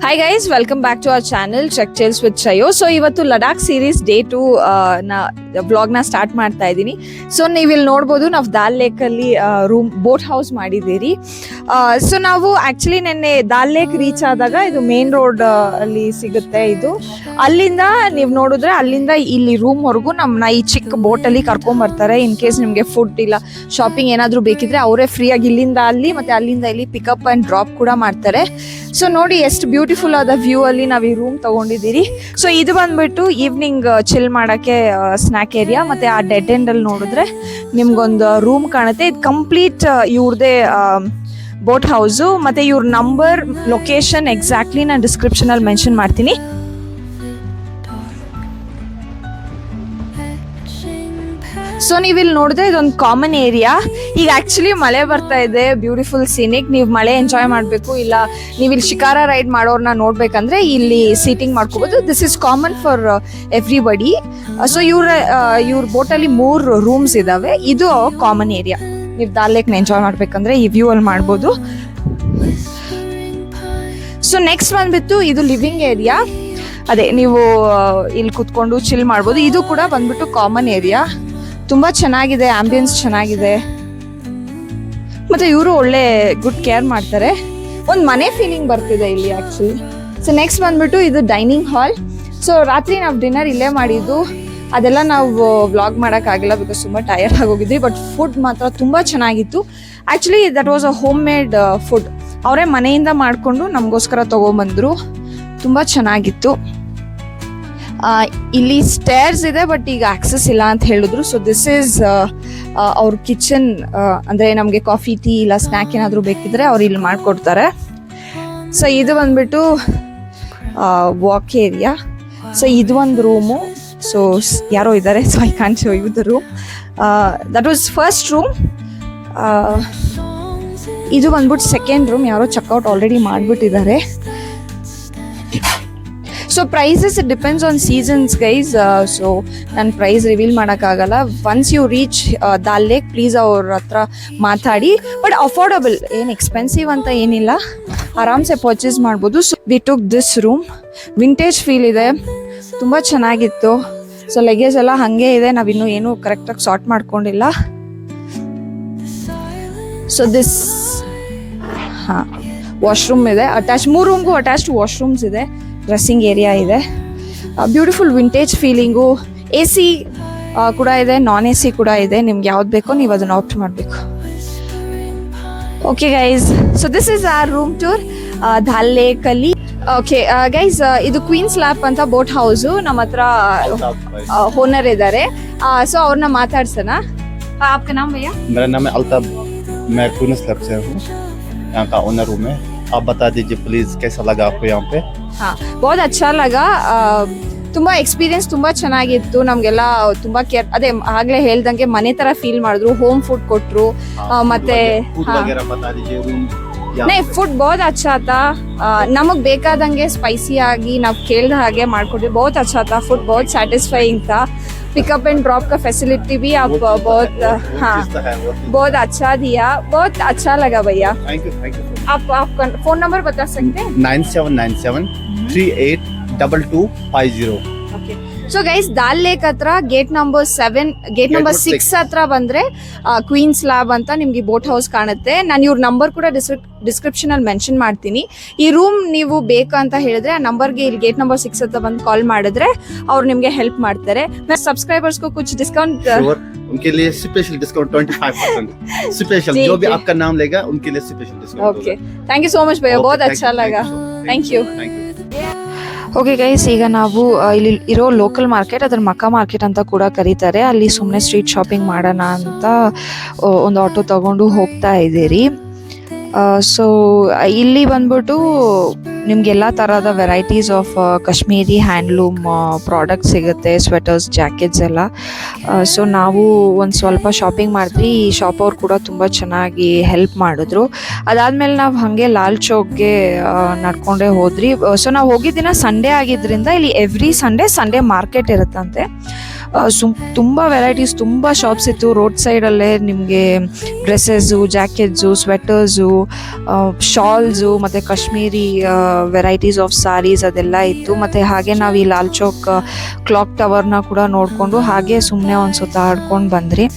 Hi guys, welcome back to our channel Trek Tales with Chayo. So ಇವತ್ತು Ladakh series day 2 ವ್ಲಾಗ್ನ start ಮಾಡ್ತಾ ಇದ್ದೀನಿ. So ನೀವು ಇಲ್ಲಿ ನೋಡ್ಬೋದು ನಾವು ದಾಲ್ ಲೇಕ್ ಅಲ್ಲಿ ರೂಮ್ ಬೋಟ್ ಹೌಸ್ ಮಾಡಿದ್ದೀರಿ. ಸೊ ನಾವು ಆಕ್ಚುಲಿ ನೆನ್ನೆ ದಾಲ್ ಲೇಕ್ ರೀಚ್ ಆದಾಗ ಇದು ಮೇನ್ ರೋಡ್ ಅಲ್ಲಿ ಸಿಗುತ್ತೆ. ಇದು ಅಲ್ಲಿಂದ ನೀವು ನೋಡಿದ್ರೆ ಅಲ್ಲಿಂದ ಇಲ್ಲಿ ರೂಮ್ ವರೆಗೂ ನಮ್ಮನ್ನ ಈ ಚಿಕ್ಕ ಬೋಟ್ ಅಲ್ಲಿ ಕರ್ಕೊಂಡ್ ಬರ್ತಾರೆ. ಇನ್ ಕೇಸ್ ನಿಮ್ಗೆ ಫುಡ್ ಇಲ್ಲ ಶಾಪಿಂಗ್ ಏನಾದ್ರು ಬೇಕಿದ್ರೆ ಅವರೇ ಫ್ರೀ ಆಗಿ ಇಲ್ಲಿಂದ ಅಲ್ಲಿ ಮತ್ತೆ ಅಲ್ಲಿಂದ ಇಲ್ಲಿ ಪಿಕಪ್ ಅಂಡ್ ಡ್ರಾಪ್ ಕೂಡ ಮಾಡ್ತಾರೆ. ಸೊ ನೋಡಿ ಎಷ್ಟು ಬ್ಯೂಟಿಫುಲ್ ಆದ ವ್ಯೂ ಅಲ್ಲಿ ನಾವು ಈ ರೂಮ್ ತಗೊಂಡಿದ್ದೀರಿ. ಸೊ ಇದು ಬಂದ್ಬಿಟ್ಟು ಈವ್ನಿಂಗ್ ಚಿಲ್ ಮಾಡಕ್ಕೆ ಸ್ನಾಕ್ ಏರಿಯಾ. ಮತ್ತೆ ಆ ಡೆಡ್ ಎಂಡ್ ಅಲ್ಲಿ ನೋಡಿದ್ರೆ ನಿಮ್ಗೊಂದು ರೂಮ್ ಕಾಣುತ್ತೆ. ಇದು ಕಂಪ್ಲೀಟ್ ಇವ್ರದೇ ಬೋಟ್ ಹೌಸು. ಮತ್ತೆ ಇವ್ರ ನಂಬರ್ ಲೊಕೇಶನ್ ಎಕ್ಸಾಕ್ಟ್ಲಿ ನಾನು ಡಿಸ್ಕ್ರಿಪ್ಷನ್ ಅಲ್ಲಿ ಮೆನ್ಷನ್ ಮಾಡ್ತೀನಿ. ಸೊ ನೀವು ಇಲ್ಲಿ ನೋಡಿದ್ರೆ ಇದೊಂದು ಕಾಮನ್ ಏರಿಯಾ. ಈಗ ಆಕ್ಚುಲಿ ಮಳೆ ಬರ್ತಾ ಇದೆ, ಬ್ಯೂಟಿಫುಲ್ ಸೀನಿಕ್. ನೀವು ಮಳೆ ಎಂಜಾಯ್ ಮಾಡಬೇಕು ಇಲ್ಲ ನೀವು ಇಲ್ಲಿ ಶಿಕಾರ ರೈಡ್ ಮಾಡೋರ್ನ ನೋಡ್ಬೇಕಂದ್ರೆ ಇಲ್ಲಿ ಸೀಟಿಂಗ್ ಮಾಡ್ಕೋಬಹುದು. This is common for everybody. So ಇವ್ರ ಬೋಟಲ್ಲಿ 3 ರೂಮ್ಸ್ ಇದಾವೆ. ಇದು ಕಾಮನ್ ಏರಿಯಾ. ನೀವು ದಾಲ್ ಲೇಕ್ನ ಎಂಜಾಯ್ ಮಾಡ್ಬೇಕಂದ್ರೆ ಈ ವ್ಯೂ ಅಲ್ಲಿ ಮಾಡ್ಬೋದು. ಸೊ ನೆಕ್ಸ್ಟ್ ಬಂದ್ಬಿಟ್ಟು ಇದು ಲಿವಿಂಗ್ ಏರಿಯಾ. ಅದೇ ನೀವು ಇಲ್ಲಿ ಕುತ್ಕೊಂಡು ಚಿಲ್ ಮಾಡ್ಬೋದು. ಇದು ಕೂಡ ಬಂದ್ಬಿಟ್ಟು ಕಾಮನ್ ಏರಿಯಾ. ತುಂಬಾ ಚೆನ್ನಾಗಿದೆ, ಆಂಬಿಯನ್ಸ್ ಚೆನ್ನಾಗಿದೆ. ಮತ್ತೆ ಇವರು ಒಳ್ಳೆ ಗುಡ್ ಕೇರ್ ಮಾಡ್ತಾರೆ. ಒಂದು ಮನೆ ಫೀಲಿಂಗ್ ಬರ್ತಿದೆ ಇಲ್ಲಿ ಆಕ್ಚುಲಿ. ಸೊ ನೆಕ್ಸ್ಟ್ ಬಂದ್ಬಿಟ್ಟು ಇದು ಡೈನಿಂಗ್ ಹಾಲ್. ಸೊ ರಾತ್ರಿ ನಾವು ಡಿನ್ನರ್ ಇಲ್ಲೇ ಮಾಡಿದ್ದು. ಅದೆಲ್ಲ ನಾವು ವ್ಲಾಗ್ ಮಾಡೋಕ್ಕಾಗಿಲ್ಲ ಬಿಕಾಸ್ ತುಂಬ ಟಯರ್ಡ್ ಆಗೋಗಿದ್ವಿ. ಬಟ್ ಫುಡ್ ಮಾತ್ರ ತುಂಬ ಚೆನ್ನಾಗಿತ್ತು. Actually that was a home made food. ಅವರೇ ಮನೆಯಿಂದ ಮಾಡಿಕೊಂಡು ನಮಗೋಸ್ಕರ ತೊಗೊಂಬಂದರು. ತುಂಬ ಚೆನ್ನಾಗಿತ್ತು. ಇಲ್ಲಿ ಸ್ಟೇರ್ಸ್ ಇದೆ ಬಟ್ ಈಗ ಆಕ್ಸೆಸ್ ಇಲ್ಲ ಅಂತ ಹೇಳಿದ್ರು. ಸೊ ದಿಸ್ ಈಸ್ ಅವ್ರ ಕಿಚನ್. ಅಂದರೆ ನಮಗೆ ಕಾಫಿ ಟೀ ಇಲ್ಲ ಸ್ನ್ಯಾಕ್ ಏನಾದರೂ ಬೇಕಿದ್ರೆ ಅವ್ರು ಇಲ್ಲಿ ಮಾಡಿಕೊಡ್ತಾರೆ. ಸೊ ಇದು ಬಂದ್ಬಿಟ್ಟು ವಾಕ್ ಏರಿಯಾ. ಸೊ ಇದು ಒಂದು ರೂಮು. ಸೊ ಯಾರೋ ಇದ್ದಾರೆ, so I can show you the room. That was first room. ಇದು ಬಂದ್ಬಿಟ್ಟು ಸೆಕೆಂಡ್ ರೂಮ್. ಯಾರೋ ಚೆಕ್ಔಟ್ ಆಲ್ರೆಡಿ ಮಾಡಿಬಿಟ್ಟಿದ್ದಾರೆ. So prices depends on seasons guys. So ನಾನು ಪ್ರೈಸ್ ರಿವೀಲ್ ಮಾಡೋಕ್ಕಾಗಲ್ಲ. Once you reach Dal lake please ಅವ್ರ ಹತ್ರ ಮಾತಾಡಿ. ಬಟ್ ಅಫೋರ್ಡಬಲ್, ಏನು ಎಕ್ಸ್ಪೆನ್ಸಿವ್ ಅಂತ ಏನಿಲ್ಲ, ಆರಾಮ್ಸೆ ಪರ್ಚೇಸ್ ಮಾಡ್ಬೋದು. So we took this room. Vintage feel ಇದೆ, ತುಂಬ ಚೆನ್ನಾಗಿತ್ತು. ಸೊ ಲಗೇಜ್ ಎಲ್ಲ ಹಾಗೆ ಇದೆ, ನಾವಿನ್ನೂ ಏನೂ ಕರೆಕ್ಟಾಗಿ ಸಾರ್ಟ್ ಮಾಡ್ಕೊಂಡಿಲ್ಲ. ಸೊ ದಿಸ್ ವಾಶ್ರೂಮ್ ಇದೆ ಅಟ್ಯಾಚ್. 3 ರೂಮ್ಗೂ ಅಟ್ಯಾಚ್ಡ್ ವಾಶ್ರೂಮ್ಸ್ ಇದೆ. ಡ್ರೆಸ್ಸಿಂಗ್ ಏರಿಯಾ ಇದೆ. Beautiful vintage feeling. AC ಕೂಡ ಇದೆ, ನಾನ್ AC ಕೂಡ ಇದೆ. ನಿಮ್ಗೆ ಯಾವ್ದು ಬೇಕೋ ನೀವು ಅದನ್ನು ಆಪ್ಟ್ ಮಾಡಬೇಕು. Okay guys, so this is our room tour Dal lake ಅಲ್ಲಿ. ಓಕೆ ಗೈಸ್, ಇದು ಕ್ವೀನ್ಸ್ ಲ್ಯಾಪ್ ಅಂತ ಬೋಟ್ ಹೌಸು. ನಮ್ಮ ಹತ್ರ ಓನರ್ ಇದ್ದಾರೆ. ಸೊ ಅವ್ರನ್ನ ಮಾತಾಡ್ಸೋಣ. आपका नाम भैया? मेरा नाम है अल्ताफ. मैं क्वींस लैब से हूँ, यहाँ का ओनर हूँ मैं. आप बता दीजिए प्लीज कैसा लगा आपको यहाँ पे? हाँ, बहुत अच्छा लगा. ತುಂಬ ಎಕ್ಸ್ಪೀರಿಯನ್ಸ್ ತುಂಬ ಚೆನ್ನಾಗಿತ್ತು. ನಮಗೆಲ್ಲ ತುಂಬ ಕೇರ್, ಅದೇ ಆಗಲೇ ಹೇಳ್ದಂಗೆ ಮನೆ ಥರ ಫೀಲ್ ಮಾಡಿದ್ರು. ಹೋಮ್ ಫುಡ್ ಕೊಟ್ಟರು. ಮತ್ತೆ ಫುಡ್ ಬಹುತ್ ಅಚ್ಚಾ था. ನಮಗೆ ಬೇಕಾದಂಗೆ ಸ್ಪೈಸಿ ಆಗಿ ನಾವು ಕೇಳಿದ ಹಾಗೆ ಮಾಡಿಕೊಟ್ವಿ. ಬಹುತ್ ಅಚ್ಚಾ था. ಫುಡ್ ಬಹುತ್ ಸ್ಯಾಟಿಸ್ಫೈಯಿಂಗ್ था. पिकअप एंड ड्रॉप का फैसिलिटी भी आप बहुत बहुत अच्छा दिया. बहुत अच्छा लगा भैया. Thank you. आपका फोन नंबर बता सकते हैं? 9797 382250. ओके. ಸೊ ಗೈಸ್, ದಾಲ್ ಲೇಕ್ ಹತ್ರ ಗೇಟ್ ನಂಬರ್ 6 ಹತ್ರ ಬಂದ್ರೆ ಕ್ವೀನ್ಸ್ ಲ್ಯಾಬ್ ಅಂತ ನಿಮ್ಗೆ ಬೋಟ್ ಹೌಸ್ ಕಾಣುತ್ತೆ. ನಾನು ಇವ್ರ ನಂಬರ್ ಕೂಡ ಡಿಸ್ಕ್ರಿಪ್ಷನ್ ಅಲ್ಲಿ ಮೆನ್ಷನ್ ಮಾಡ್ತೀನಿ. ಈ ರೂಮ್ ನೀವು ಬೇಕು ಅಂತ ಹೇಳಿದ್ರೆ ಆ ನಂಬರ್ಗೆ ಇಲ್ಲಿ ಗೇಟ್ ನಂಬರ್ 6 ಹತ್ರ ಬಂದು ಕಾಲ್ ಮಾಡಿದ್ರೆ ಅವ್ರು ನಿಮ್ಗೆ ಹೆಲ್ಪ್ ಮಾಡ್ತಾರೆ. सब्सक्राइबर्स को कुछ डिस्काउंट उनके लिए स्पेशल डिस्काउंट 25% स्पेशल. जो भी आपका नाम लेगा उनके लिए special discount. Okay, thank you so much भैया. बहुत अच्छा लगा. Thank you. ಓಕೆ ಗೈಸ್, ಈಗ ನಾವು ಇಲ್ಲಿ ಇರೋ ಲೋಕಲ್ ಮಾರ್ಕೆಟ್, ಅದರ ಮಕ್ಕ ಮಾರ್ಕೆಟ್ ಅಂತ ಕೂಡ ಕರೀತಾರೆ, ಅಲ್ಲಿ ಸುಮ್ಮನೆ ಸ್ಟ್ರೀಟ್ ಶಾಪಿಂಗ್ ಮಾಡೋಣ ಅಂತ ಒಂದು ಆಟೋ ತಗೊಂಡು ಹೋಗ್ತಾ ಇದ್ದೀರಿ. ಸೊ ಇಲ್ಲಿ ಬಂದ್ಬಿಟ್ಟು ನಿಮ್ಗೆಲ್ಲ ಥರದ varieties of Kashmiri handloom product ಸಿಗುತ್ತೆ, ಸ್ವೆಟರ್ಸ್, ಜಾಕೆಟ್ಸ್ ಎಲ್ಲ. ಸೊ ನಾವು ಒಂದು ಸ್ವಲ್ಪ ಶಾಪಿಂಗ್ ಮಾಡಿದ್ವಿ. ಈ ಶಾಪ್ ಅವ್ರು ಕೂಡ ತುಂಬ ಚೆನ್ನಾಗಿ ಹೆಲ್ಪ್ ಮಾಡಿದ್ರು. ಅದಾದಮೇಲೆ ನಾವು ಹಾಗೆ ಲಾಲ್ ಚೌಕ್ಗೆ ನಡ್ಕೊಂಡೇ ಹೋದ್ರಿ. ಸೊ ನಾವು ಹೋಗಿದ್ದಿನ ಸಂಡೇ ಆಗಿದ್ದರಿಂದ ಇಲ್ಲಿ ಎವ್ರಿ ಸಂಡೇ ಮಾರ್ಕೆಟ್ ಇರುತ್ತಂತೆ. ತುಂಬ ವೆರೈಟೀಸ್, ತುಂಬ ಶಾಪ್ಸ್ ಇತ್ತು ರೋಡ್ ಸೈಡಲ್ಲೇ. ನಿಮಗೆ ಡ್ರೆಸ್ಸಸ್ಸು, ಜಾಕೆಟ್ಸು, ಸ್ವೆಟರ್ಸು, ಶಾಲ್ಸು ಮತ್ತು ಕಾಶ್ಮೀರಿ ವೆರೈಟೀಸ್ ಆಫ್ ಸಾರೀಸ್ ಅದೆಲ್ಲ ಇತ್ತು. ಮತ್ತು ಹಾಗೆ ನಾವು ಈ ಲಾಲ್ ಚೌಕ್ ಕ್ಲಾಕ್ ಟವರ್ನ ಕೂಡ ನೋಡಿಕೊಂಡು ಹಾಗೆ ಸುಮ್ಮನೆ ಒಂದು ಸುತ್ತ ಆಡ್ಕೊಂಡು ಬಂದ್ರಿ.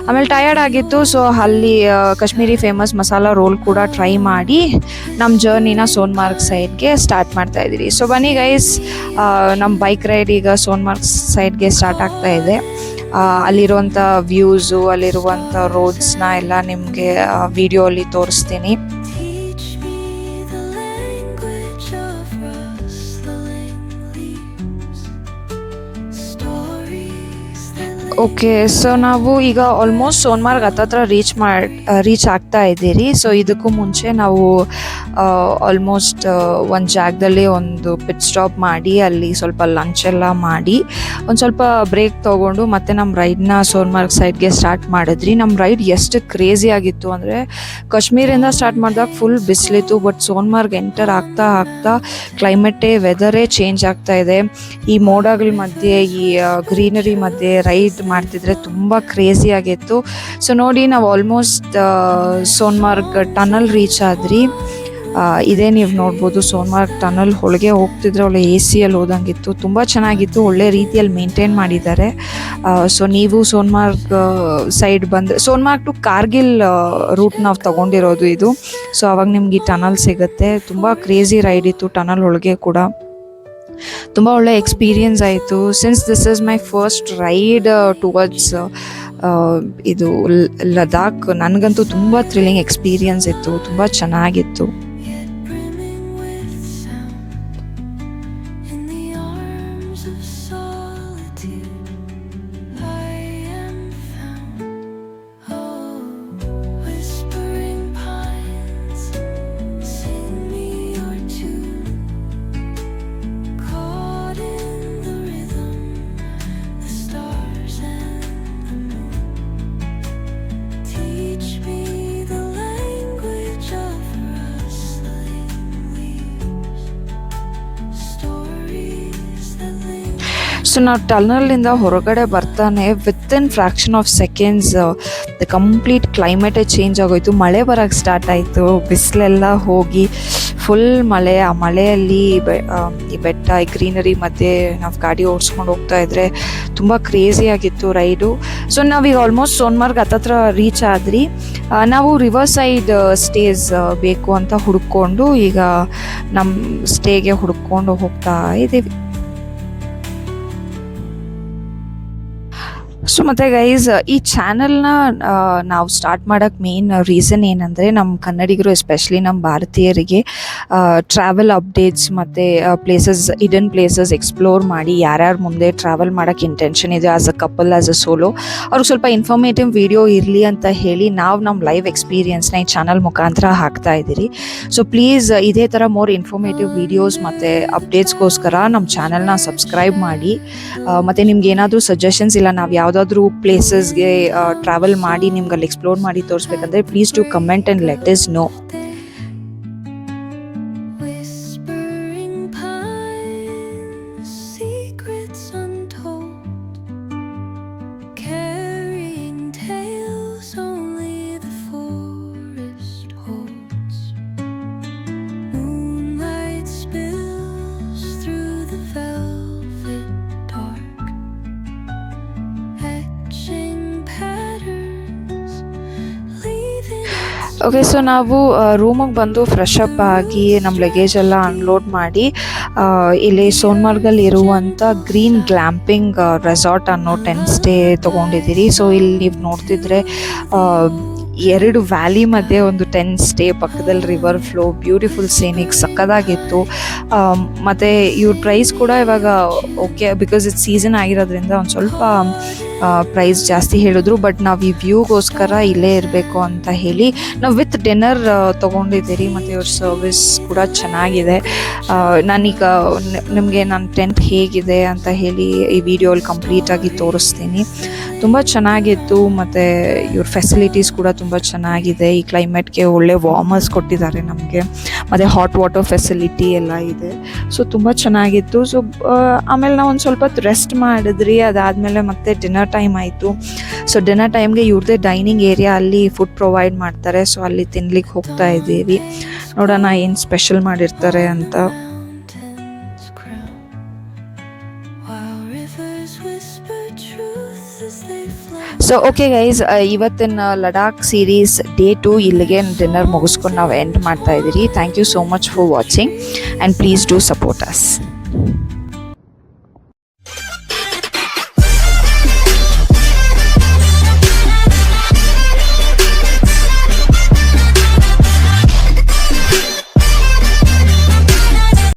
ಆಮೇಲೆ ಟಯರ್ಡ್ ಆಗಿತ್ತು, ಸೊ ಅಲ್ಲಿ ಕಾಶ್ಮೀರಿ ಫೇಮಸ್ ಮಸಾಲ ರೋಲ್ ಕೂಡ ಟ್ರೈ ಮಾಡಿ ನಮ್ಮ ಜರ್ನಿನ ಸೋನ್ಮಾರ್ಗ್ ಸೈಡ್ಗೆ ಸ್ಟಾರ್ಟ್ ಮಾಡ್ತಾ ಇದ್ದೀರಿ. ಸೊ ಬನ್ನಿ ಗೈಸ್, ನಮ್ಮ ಬೈಕ್ ರೈಡ್ ಈಗ ಸೋನ್ಮಾರ್ಗ್ ಸೈಡ್ಗೆ ಸ್ಟಾರ್ಟ್ ಆಗ್ತಾ ಇದೆ. ಅಲ್ಲಿರುವಂಥ ವ್ಯೂಸು, ಅಲ್ಲಿರುವಂಥ ರೋಡ್ಸ್ನ ಎಲ್ಲ ನಿಮಗೆ ವಿಡಿಯೋ ಅಲ್ಲಿ ತೋರಿಸ್ತೀನಿ. ಓಕೆ, ಸೊ ನಾವು ಈಗ ಆಲ್ಮೋಸ್ಟ್ ಸೋನ್ಮಾರ್ಗ್ ಹತ್ತತ್ರ ರೀಚ್ ಆಗ್ತಾ ಇದ್ದೀರಿ. ಸೊ ಇದಕ್ಕೂ ಮುಂಚೆ ನಾವು ಆಲ್ಮೋಸ್ಟ್ ಒಂದು ಜಾಗದಲ್ಲಿ ಒಂದು ಪಿಟ್ ಸ್ಟಾಪ್ ಮಾಡಿ ಅಲ್ಲಿ ಸ್ವಲ್ಪ ಲಂಚ್ ಎಲ್ಲ ಮಾಡಿ ಒಂದು ಸ್ವಲ್ಪ ಬ್ರೇಕ್ ತೊಗೊಂಡು ಮತ್ತೆ ನಮ್ಮ ರೈಡ್ನ ಸೋನ್ಮಾರ್ಗ್ ಸೈಡ್ಗೆ ಸ್ಟಾರ್ಟ್ ಮಾಡಿದ್ರಿ. ನಮ್ಮ ರೈಡ್ ಎಷ್ಟು ಕ್ರೇಜಿ ಆಗಿತ್ತು ಅಂದರೆ, ಕಾಶ್ಮೀರಿಂದ ಸ್ಟಾರ್ಟ್ ಮಾಡಿದಾಗ ಫುಲ್ ಬಿಸಿಲಿತ್ತು, ಬಟ್ ಸೋನ್ಮಾರ್ಗ್ ಎಂಟರ್ ಆಗ್ತಾ ಆಗ್ತಾ ವೆದರೇ ಚೇಂಜ್ ಆಗ್ತಾ ಇದೆ. ಈ ಮೋಡಗಳ ಮಧ್ಯೆ, ಈ ಗ್ರೀನರಿ ಮಧ್ಯೆ ರೈಡ್ ಮಾಡ್ತಿದ್ರೆ ತುಂಬ ಕ್ರೇಜಿ ಆಗಿತ್ತು. ಸೊ ನೋಡಿ, ನಾವು ಆಲ್ಮೋಸ್ಟ್ ಸೋನ್ಮಾರ್ಗ್ ಟನಲ್ ರೀಚ್ ಆದ್ರಿ. ಇದೇ ನೀವು ನೋಡ್ಬೋದು, ಸೋನ್ಮಾರ್ಗ್ ಟನಲ್ ಒಳಗೆ ಹೋಗ್ತಿದ್ರೆ ಒಳ್ಳೆ AC-ಯಲ್ಲಿ ಹೋದಂಗಿತ್ತು. ತುಂಬ ಚೆನ್ನಾಗಿತ್ತು, ಒಳ್ಳೆ ರೀತಿಯಲ್ಲಿ ಮೇಂಟೈನ್ ಮಾಡಿದ್ದಾರೆ. ಸೊ ನೀವು ಸೋನ್ಮಾರ್ಗ್ ಸೈಡ್ ಬಂದರೆ, ಸೋನ್ಮಾರ್ಗ್ ಟು ಕಾರ್ಗಿಲ್ ರೂಟ್ ನಾವು ತೊಗೊಂಡಿರೋದು ಇದು. ಸೊ ಅವಾಗ ನಿಮ್ಗೆ ಈ ಟನಲ್ ಸಿಗುತ್ತೆ. ತುಂಬ ಕ್ರೇಜಿ ರೈಡ್ ಇತ್ತು ಟನಲ್ ಒಳಗೆ ಕೂಡ. ತುಂಬ ಒಳ್ಳೆ ಎಕ್ಸ್ಪೀರಿಯನ್ಸ್ ಆಯಿತು. Since this is my first ride towards ಇದು ಲದಾಖ್, ನನಗಂತೂ ತುಂಬ ಥ್ರಿಲ್ಲಿಂಗ್ ಎಕ್ಸ್ಪೀರಿಯನ್ಸ್ ಇತ್ತು, ತುಂಬ ಚೆನ್ನಾಗಿತ್ತು. ಸೊ ನಾವು ಟನಲಿಂದ ಹೊರಗಡೆ ಬರ್ತಾನೆ within fraction of seconds the complete ಕ್ಲೈಮೇಟೇ ಚೇಂಜ್ ಆಗೋಯ್ತು. ಮಳೆ ಬರೋಕ್ಕೆ ಸ್ಟಾರ್ಟ್ ಆಯಿತು, ಬಿಸಿಲೆಲ್ಲ ಹೋಗಿ ಫುಲ್ ಮಳೆ. ಆ ಮಳೆಯಲ್ಲಿ ಈ ಬೆಟ್ಟ, ಈ ಗ್ರೀನರಿ ಮಧ್ಯೆ ನಾವು ಗಾಡಿ ಓಡಿಸ್ಕೊಂಡು ಹೋಗ್ತಾ ಇದ್ರೆ ತುಂಬ ಕ್ರೇಜಿಯಾಗಿತ್ತು ರೈಡು. ಸೊ ನಾವೀಗ ಆಲ್ಮೋಸ್ಟ್ ಸೋನ್ಮಾರ್ಗ್ ಹತ್ತತ್ರ ರೀಚ್ ಆದ್ರಿ. ನಾವು ರಿವರ್ ಸೈಡ್ ಸ್ಟೇಸ್ ಬೇಕು ಅಂತ ಹುಡ್ಕೊಂಡು ಈಗ ನಮ್ಮ ಸ್ಟೇಗೆ ಹುಡ್ಕೊಂಡು ಹೋಗ್ತಾ ಇದ್ದೀವಿ. ಸೊ ಮತ್ತು ಗೈಸ್, ಈ ಚಾನಲ್ನ ನಾವು ಸ್ಟಾರ್ಟ್ ಮಾಡೋಕ್ಕೆ ಮೇನ್ ರೀಸನ್ ಏನಂದರೆ, ನಮ್ಮ ಕನ್ನಡಿಗರು ಎಸ್ಪೆಷಲಿ ನಮ್ಮ ಭಾರತೀಯರಿಗೆ ಟ್ರಾವೆಲ್ ಅಪ್ಡೇಟ್ಸ್ ಮತ್ತು ಹಿಡನ್ ಪ್ಲೇಸಸ್ ಎಕ್ಸ್ಪ್ಲೋರ್ ಮಾಡಿ ಯಾರ್ಯಾರು ಮುಂದೆ ಟ್ರಾವೆಲ್ ಮಾಡೋಕ್ಕೆ ಇಂಟೆನ್ಷನ್ ಇದೆ as a couple, as a solo, ಅವ್ರಿಗೆ ಸ್ವಲ್ಪ ಇನ್ಫಾರ್ಮೇಟಿವ್ ವಿಡಿಯೋ ಇರಲಿ ಅಂತ ಹೇಳಿ ನಾವು ನಮ್ಮ ಲೈವ್ ಎಕ್ಸ್ಪೀರಿಯನ್ಸ್ನ ಈ ಚಾನಲ್ ಮುಖಾಂತರ ಹಾಕ್ತಾ ಇದ್ದೀರಿ. ಸೊ ಪ್ಲೀಸ್ ಇದೇ ಥರ ಮೋರ್ ಇನ್ಫಾರ್ಮೇಟಿವ್ ವಿಡಿಯೋಸ್ ಮತ್ತು ಅಪ್ಡೇಟ್ಸ್ಗೋಸ್ಕರ ನಮ್ಮ ಚಾನಲ್ನ ಸಬ್ಸ್ಕ್ರೈಬ್ ಮಾಡಿ. ಮತ್ತು ನಿಮ್ಗೆ ಏನಾದರೂ ಸಜೆಷನ್ಸ್ ಇಲ್ಲ, ನಾವು ಯಾವುದಾದ್ರೂ ಪ್ಲೇಸಸ್ಗೆ ಟ್ರಾವೆಲ್ ಮಾಡಿ ನಿಮ್ಗೆ ಅಲ್ಲಿ ಎಕ್ಸ್ಪ್ಲೋರ್ ಮಾಡಿ ತೋರಿಸ್ಬೇಕಂದ್ರೆ please to comment and let us know. Okay, so ನಾವು ರೂಮಿಗೆ ಬಂದು ಫ್ರೆಶ್ ಅಪ್ ಆಗಿ ನಮ್ಮ ಲಗೇಜ್ ಎಲ್ಲ ಅನ್ಲೋಡ್ ಮಾಡಿ ಇಲ್ಲಿ ಸೋನ್ಮಾರ್ಗಲ್ಲಿ ಇರುವಂಥ ಗ್ರೀನ್ ಗ್ಲ್ಯಾಂಪಿಂಗ್ ರೆಸಾರ್ಟ್ ಅನ್ನೋ 10 ಸ್ಟೇ ತೊಗೊಂಡಿದ್ದೀರಿ. ಸೊ ಇಲ್ಲಿ ನೀವು ನೋಡ್ತಿದ್ರೆ 2 ವ್ಯಾಲಿ ಮಧ್ಯೆ ಒಂದು 10 ಸ್ಟೇ, ಪಕ್ಕದಲ್ಲಿ ರಿವರ್ ಫ್ಲೋ, ಬ್ಯೂಟಿಫುಲ್ ಸೀನಿಕ್, ಸಕ್ಕದಾಗಿತ್ತು. ಮತ್ತು ಇವ್ರ ಪ್ರೈಸ್ ಕೂಡ ಇವಾಗ ಓಕೆ, ಬಿಕಾಸ್ ಇದು ಸೀಸನ್ ಆಗಿರೋದ್ರಿಂದ ಒಂದು ಸ್ವಲ್ಪ ಪ್ರೈಸ್ ಜಾಸ್ತಿ ಹೇಳಿದ್ರು. ಬಟ್ ನಾವು ಈ ವ್ಯೂಗೋಸ್ಕರ ಇಲ್ಲೇ ಇರಬೇಕು ಅಂತ ಹೇಳಿ ನಾವು ವಿತ್ ಡಿನ್ನರ್ ತೊಗೊಂಡಿದ್ದೀರಿ. ಮತ್ತು ಇವ್ರ ಸರ್ವಿಸ್ ಕೂಡ ಚೆನ್ನಾಗಿದೆ. ನಾನೀಗ ನಿಮಗೆ ನನ್ನ ಟೆಂಟ್ ಹೇಗಿದೆ ಅಂತ ಹೇಳಿ ಈ ವಿಡಿಯೋಲ್ಲಿ ಕಂಪ್ಲೀಟಾಗಿ ತೋರಿಸ್ತೀನಿ. ತುಂಬ ಚೆನ್ನಾಗಿತ್ತು. ಮತ್ತು ಇವ್ರ ಫೆಸಿಲಿಟೀಸ್ ಕೂಡ ತುಂಬ ಚೆನ್ನಾಗಿದೆ. ಈ ಕ್ಲೈಮೇಟ್ಗೆ ಒಳ್ಳೆ ವಾರ್ಮರ್ಸ್ ಕೊಟ್ಟಿದ್ದಾರೆ ನಮಗೆ. ಮತ್ತು ಹಾಟ್ ವಾಟರ್ ಫೆಸಿಲಿಟಿ ಎಲ್ಲ ಇದೆ. ಸೊ ತುಂಬ ಚೆನ್ನಾಗಿತ್ತು. ಸೊ ಆಮೇಲೆ ನಾವು ಒಂದು ಸ್ವಲ್ಪ ಹೊತ್ತು ರೆಸ್ಟ್ ಮಾಡಿದ್ರಿ. ಅದಾದಮೇಲೆ ಮತ್ತೆ ಡಿನ್ನರ್ ಟೈಮ್ ಆಯಿತು. ಸೊ ಡಿನ್ನರ್ ಟೈಮ್ಗೆ ಇವ್ರದ್ದೇ ಡೈನಿಂಗ್ ಏರಿಯಾ ಅಲ್ಲಿ ಫುಡ್ ಪ್ರೊವೈಡ್ ಮಾಡ್ತಾರೆ. ಸೊ ಅಲ್ಲಿ ತಿನ್ಲಿಕ್ಕೆ ಹೋಗ್ತಾ ಇದ್ದೀವಿ. ನೋಡೋಣ ಏನು ಸ್ಪೆಷಲ್ ಮಾಡಿರ್ತಾರೆ ಅಂತ. ಸೊ ಓಕೆ ಗೈಸ್, ಇವತ್ತಿನ ಲಡಾಖ್ ಸೀರೀಸ್ ಡೇ 2 ಇಲ್ಲಿಗೆ ಡಿನ್ನರ್ ಮುಗಿಸ್ಕೊಂಡು ನಾವು ಎಂಡ್ ಮಾಡ್ತಾ ಇದ್ದೀರಿ. Thank you so much for watching and please do support us.